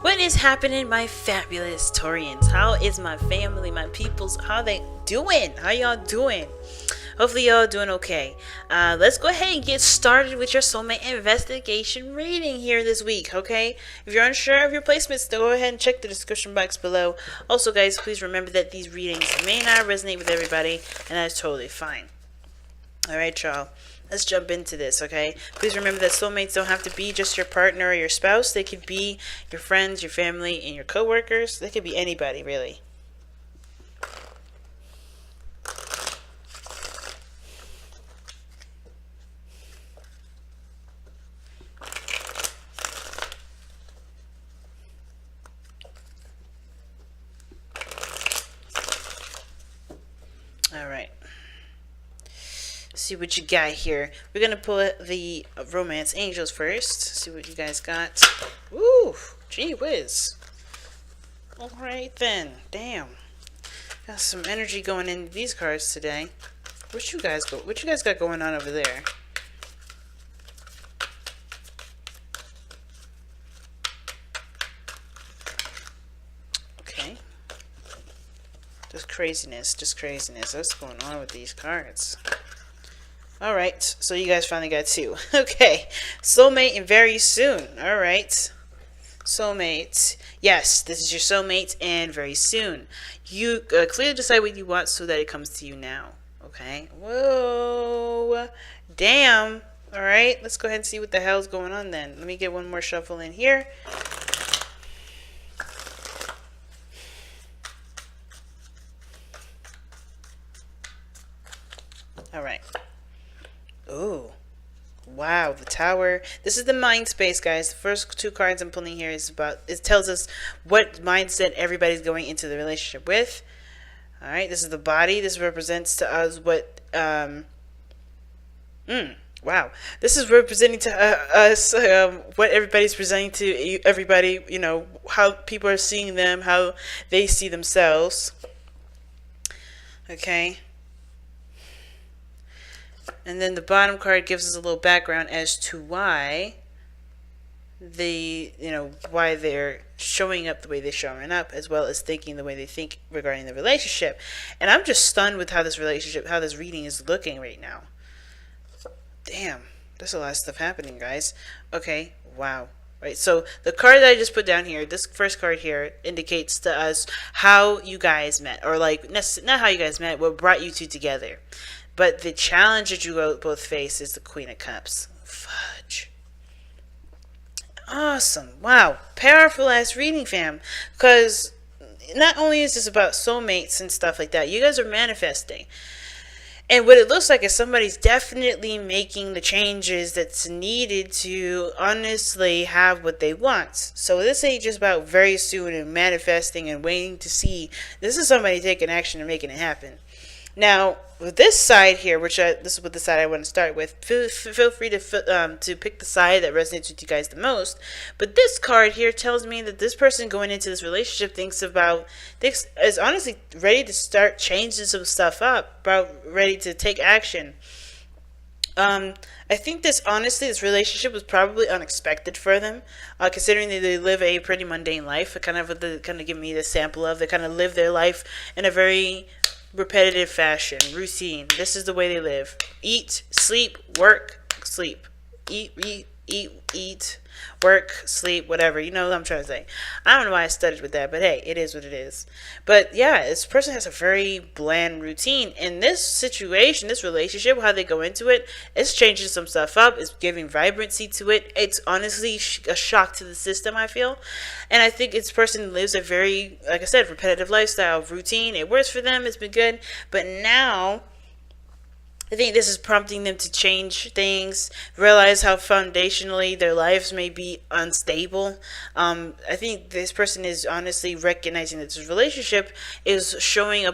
What is happening, my fabulous Taurians? How is my family, my peoples? How they doing? How y'all doing? Hopefully y'all doing okay. Let's go ahead and get started with your soulmate investigation reading here this week, okay? If you're unsure of your placements, go ahead and check the description box below. Also, guys, please remember that these readings may not resonate with everybody, and that's totally fine. Alright, y'all. Let's jump into this, okay? Please remember that soulmates don't have to be just your partner or your spouse. They could be your friends, your family, and your coworkers. They could be anybody, really. Alright. See what you got here. We're gonna pull the romance angels first. See what you guys got. Ooh, gee whiz. Alright then. Damn. Got some energy going into these cards today. What you guys got going on over there? Okay. Just craziness. What's going on with these cards? Alright, so you guys finally got two. Okay, soulmate and very soon. Alright, soulmate. Yes, this is your soulmate and very soon. You clearly decide what you want so that it comes to you now. Okay, whoa, damn. Alright, let's go ahead and see what the hell's going on then. Let me get one more shuffle in here. Alright. Oh, wow, the tower. This is the mind space, guys. The first two cards I'm pulling here is about, it tells us what mindset everybody's going into the relationship with. All right, this is the body. This represents to us what, wow. This is representing to us what everybody's presenting to everybody, you know, how people are seeing them, how they see themselves. Okay. And then the bottom card gives us a little background as to why why they're showing up the way they're showing up, as well as thinking the way they think regarding the relationship. And I'm just stunned with how this reading is looking right now. Damn, there's a lot of stuff happening, guys. Okay, wow. Right, so the card that I just put down here, this first card here, indicates to us how you guys met, or like, not how you guys met, what brought you two together. But the challenge that you both face is the Queen of Cups. Fudge. Awesome. Wow. Powerful ass reading, fam. Because not only is this about soulmates and stuff like that, you guys are manifesting. And what it looks like is somebody's definitely making the changes that's needed to honestly have what they want. So this ain't just about very soon and manifesting and waiting to see. This is somebody taking action and making it happen. Now, with this side here, this is what the side I want to start with. Feel free to pick the side that resonates with you guys the most. But this card here tells me that this person going into this relationship is honestly ready to start changing some stuff up, ready to take action. I think this relationship was probably unexpected for them, considering that they live a pretty mundane life. It kind of give me the sample of. They kind of live their life in a very repetitive fashion, routine. This is the way they live. Eat, sleep, work, sleep. Eat, work, sleep, whatever. You know what I'm trying to say. I don't know why I studied with that, but hey, it is what it is. But yeah, this person has a very bland routine. In this situation, this relationship, how they go into it, it's changing some stuff up. It's giving vibrancy to it. It's honestly a shock to the system, I feel. And I think this person lives a very, like I said, repetitive lifestyle, routine. It works for them. It's been good. But now, I think this is prompting them to change things, realize how foundationally their lives may be unstable. I think this person is honestly recognizing that this relationship is showing a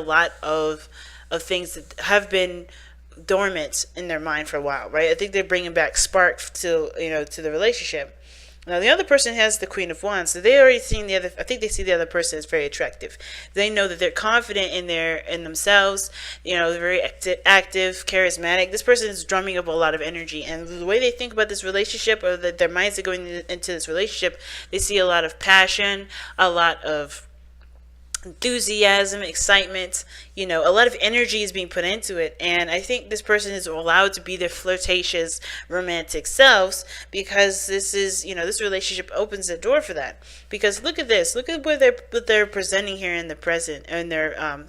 lot of things that have been dormant in their mind for a while, right? I think they're bringing back spark to the relationship. Now the other person has the Queen of Wands, so they already seen the other. I think they see the other person as very attractive. They know that they're confident in themselves. They're very active, charismatic. This person is drumming up a lot of energy, and the way they think about this relationship, or that their minds are going into this relationship, they see a lot of passion, a lot of enthusiasm, excitement, a lot of energy is being put into it. And I think this person is allowed to be their flirtatious, romantic selves, because this relationship opens the door for that. Because look at this, look at what they're presenting here in the present, in their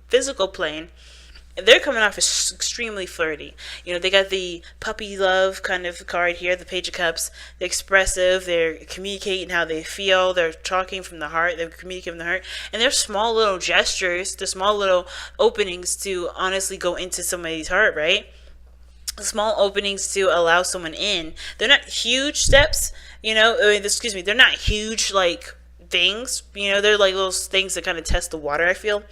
physical plane. They're coming off as extremely flirty. They got the puppy love kind of card here, the Page of Cups. They're expressive. They're communicating how they feel. They're talking from the heart. They're communicating from the heart. And they're small little gestures, the small little openings to honestly go into somebody's heart, right? Small openings to allow someone in. They're not huge steps, they're not huge, like, things. They're like little things that kind of test the water, I feel.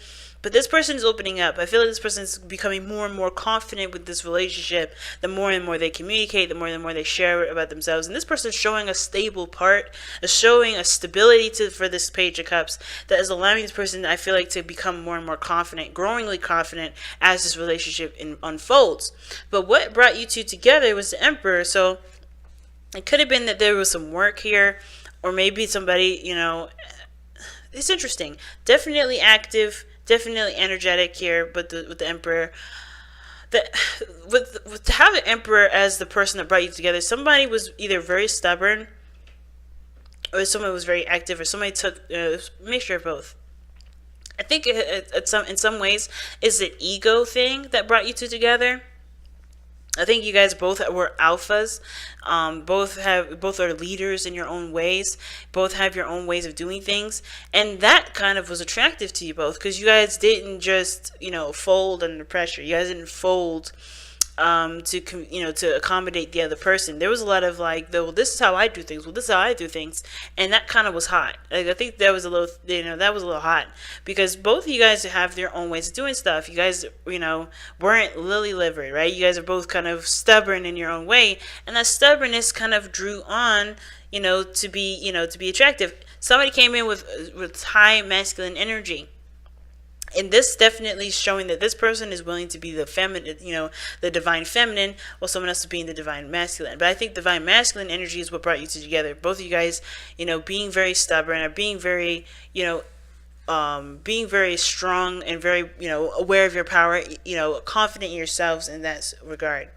But this person is opening up. I feel like this person is becoming more and more confident with this relationship. The more and more they communicate, the more and more they share about themselves. And this person is showing a stable part, showing a stability for this Page of Cups that is allowing this person, I feel like, to become more and more confident, growingly confident as this relationship unfolds. But what brought you two together was the Emperor. So it could have been that there was some work here, or maybe somebody, it's interesting. Definitely active. Definitely energetic here, but with the Emperor, with to have the Emperor as the person that brought you together, somebody was either very stubborn, or someone was very active, or somebody took mixture of both. I think in some ways it's an ego thing that brought you two together. I think you guys both were alphas. Both are leaders in your own ways. Both have your own ways of doing things, and that kind of was attractive to you both, because you guys didn't just fold under pressure. You guys didn't fold to accommodate the other person. There was a lot of like, well, this is how I do things. Well, this is how I do things, and that kind of was hot. Like, I think that was a little hot, because both of you guys have their own ways of doing stuff. You guys, weren't lily livered, right? You guys are both kind of stubborn in your own way, and that stubbornness kind of drew on, to be attractive. Somebody came in with high masculine energy. And this definitely is showing that this person is willing to be the feminine, the divine feminine, while someone else is being the divine masculine. But I think divine masculine energy is what brought you two together. Both of you guys, being very stubborn, or being very, being very strong and very, aware of your power, confident in yourselves in that regard.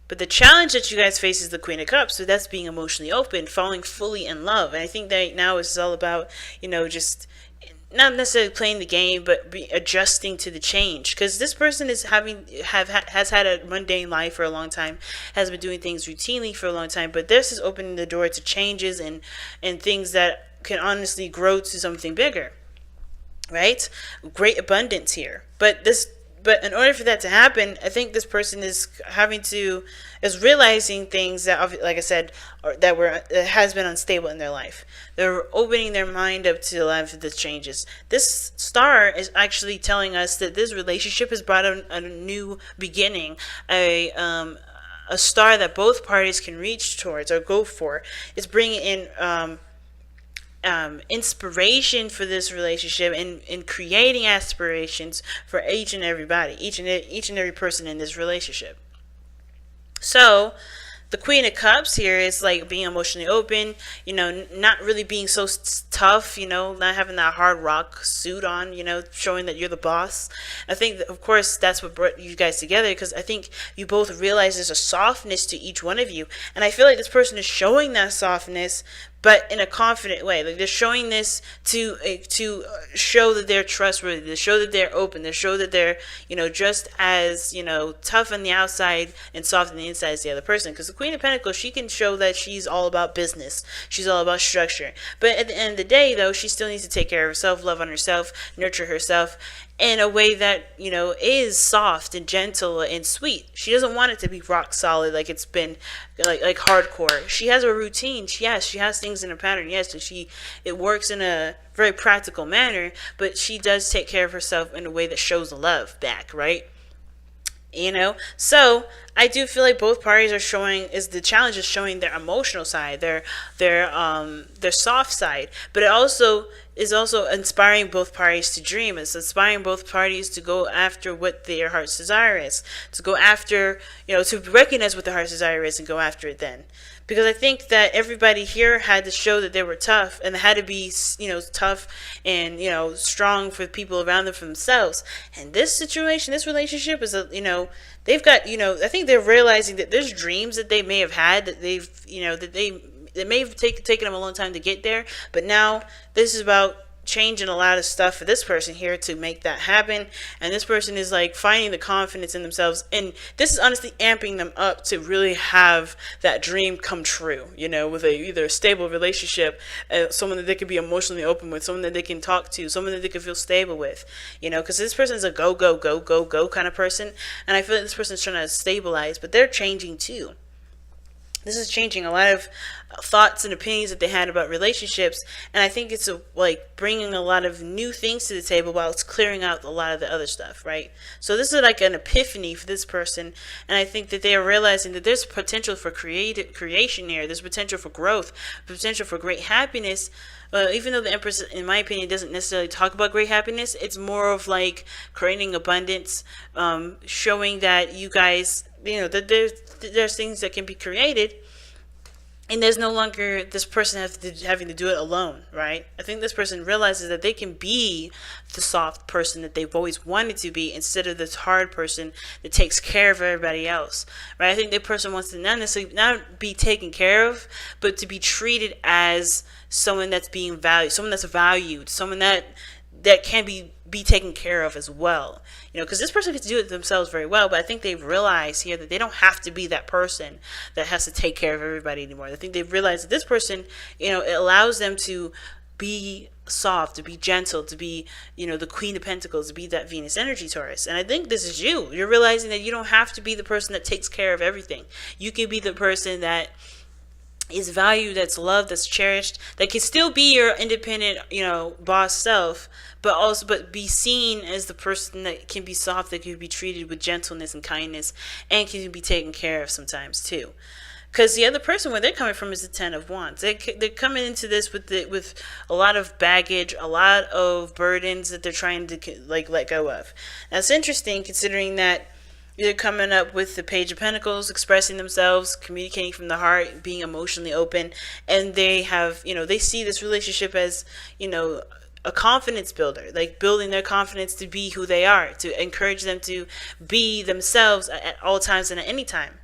But the challenge that you guys face is the Queen of Cups. So that's being emotionally open, falling fully in love. And I think that now it's all about, just not necessarily playing the game, but adjusting to the change. Because this person has had a mundane life for a long time, has been doing things routinely for a long time. But this is opening the door to changes and things that can honestly grow to something bigger, right? Great abundance here. But in order for that to happen, I think this person is realizing things that, like I said, that has been unstable in their life. They're opening their mind up to a lot of the changes. This star is actually telling us that this relationship has brought a new beginning, a star that both parties can reach towards or go for. It's bringing in inspiration for this relationship, and creating aspirations for each and everybody, each and every person in this relationship. So the Queen of Cups here is like being emotionally open, not really being so tough, not having that hard rock suit on, showing that you're the boss. I think that, of course, that's what brought you guys together, because I think you both realize there's a softness to each one of you. And I feel like this person is showing that softness, but in a confident way. Like, they're showing this to show that they're trustworthy, to show that they're open, to show that they're, just as, tough on the outside and soft on the inside as the other person. Because the Queen of Pentacles, she can show that she's all about business. She's all about structure. But at the end of the day, though, she still needs to take care of herself, love on herself, nurture herself in a way that, is soft and gentle and sweet. She doesn't want it to be rock solid, like it's been like hardcore. She has a routine. She has things in a pattern. Yes, and it works in a very practical manner, but she does take care of herself in a way that shows love back, right? So I do feel like both parties are showing, is the challenge is showing their emotional side, their soft side, but it also is also inspiring both parties to dream. It's inspiring both parties to go after what their heart's desire is, to go after, to recognize what their heart's desire is and go after it then. Because I think that everybody here had to show that they were tough, and they had to be, tough and, strong for the people around them, for themselves. And this situation, this relationship is they've got, I think they're realizing that there's dreams that they may have had that they've, it may have taken them a long time to get there, but now this is about changing a lot of stuff for this person here to make that happen. And this person is like finding the confidence in themselves, and this is honestly amping them up to really have that dream come true, with either a stable relationship, someone that they could be emotionally open with, someone that they can talk to, someone that they can feel stable with, because this person is a go kind of person, and I feel like this person is trying to stabilize, but they're changing too. This is changing a lot of thoughts and opinions that they had about relationships, and I think it's like bringing a lot of new things to the table while it's clearing out a lot of the other stuff, right? So this is like an epiphany for this person, and I think that they are realizing that there's potential for creation here. There's potential for growth, potential for great happiness. Even though the Empress, in my opinion, doesn't necessarily talk about great happiness, it's more of like creating abundance, showing that you guys, that there's things that can be created, and there's no longer this person having to do it alone, right? I think this person realizes that they can be the soft person that they've always wanted to be, instead of this hard person that takes care of everybody else, right? I think that person wants to not necessarily not be taken care of, but to be treated as someone that's being valued, someone that's valued, someone that can be taken care of as well. Because this person gets to do it themselves very well, but I think they've realized here that they don't have to be that person that has to take care of everybody anymore. I think they've realized that this person, it allows them to be soft, to be gentle, to be, the Queen of Pentacles, to be that Venus energy, Taurus. And I think this is you. You're realizing that you don't have to be the person that takes care of everything. You can be the person that is valued, that's loved, that's cherished, that can still be your independent, boss self, but be seen as the person that can be soft, that can be treated with gentleness and kindness, and can be taken care of sometimes too. Because the other person, where they're coming from, is the Ten of Wands. They're coming into this with a lot of baggage, a lot of burdens that they're trying to let go of. Now it's interesting, considering that they're coming up with the Page of Pentacles, expressing themselves, communicating from the heart, being emotionally open, and they have, they see this relationship as, a confidence builder, like building their confidence to be who they are, to encourage them to be themselves at all times and at any time.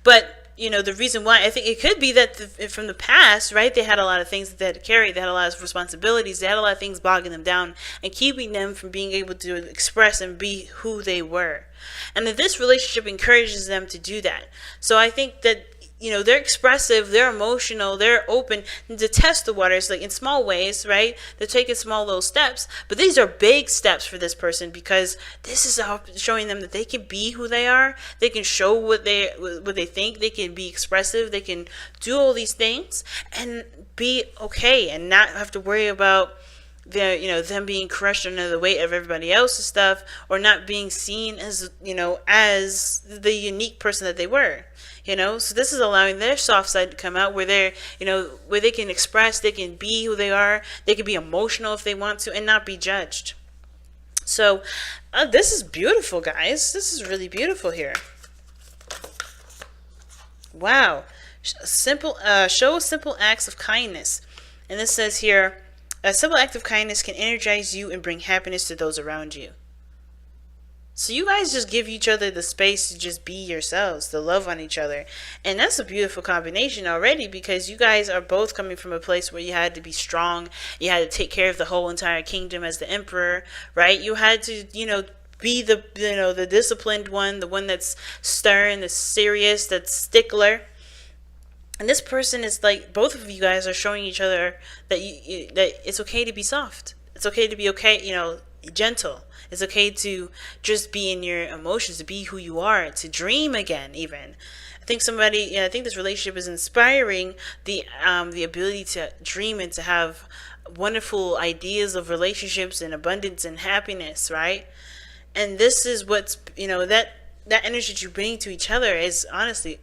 But the reason why, I think it could be that from the past, right, they had a lot of things that they had to carry, they had a lot of responsibilities, they had a lot of things bogging them down and keeping them from being able to express and be who they were. And that this relationship encourages them to do that. So I think that, they're expressive, they're emotional, they're open to test the waters, like in small ways, right? They're taking small little steps, but these are big steps for this person, because this is showing them that they can be who they are. They can show what they think. They can be expressive. They can do all these things and be okay, and not have to worry about them being crushed under the weight of everybody else's stuff, or not being seen as, as the unique person that they were. So this is allowing their soft side to come out, where they're, where they can express, they can be who they are, they can be emotional if they want to, and not be judged. So this is beautiful, guys. This is really beautiful here. Wow. Show simple acts of kindness. And this says here, a simple act of kindness can energize you and bring happiness to those around you. So you guys just give each other the space to just be yourselves, to love on each other. And that's a beautiful combination already, because you guys are both coming from a place where you had to be strong. You had to take care of the whole entire kingdom as the emperor, right? You had to, be the, the disciplined one, the one that's stern, that's serious, that's stickler. And this person is like, both of you guys are showing each other that that it's okay to be soft. It's okay to be gentle. It's okay to just be in your emotions, to be who you are, to dream again, even. I think this relationship is inspiring the ability to dream and to have wonderful ideas of relationships and abundance and happiness, right? And this is what's, you know, that energy that you bring to each other is honestly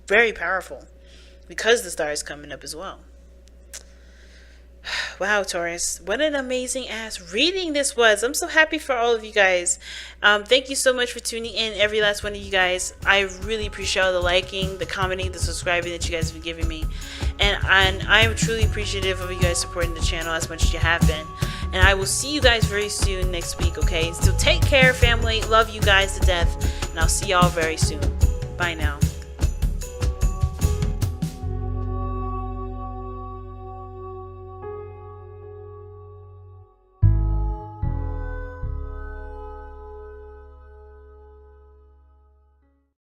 very powerful, because the star is coming up as well. Wow, Taurus, what an amazing ass reading this was. I'm so happy for all of you guys. Thank you so much for tuning in, every last one of you guys. I really appreciate all the liking, the commenting, the subscribing that you guys have been giving me. And I am truly appreciative of you guys supporting the channel as much as you have been. And I will see you guys very soon next week, okay? So take care, family. Love you guys to death. And I'll see y'all very soon. Bye now.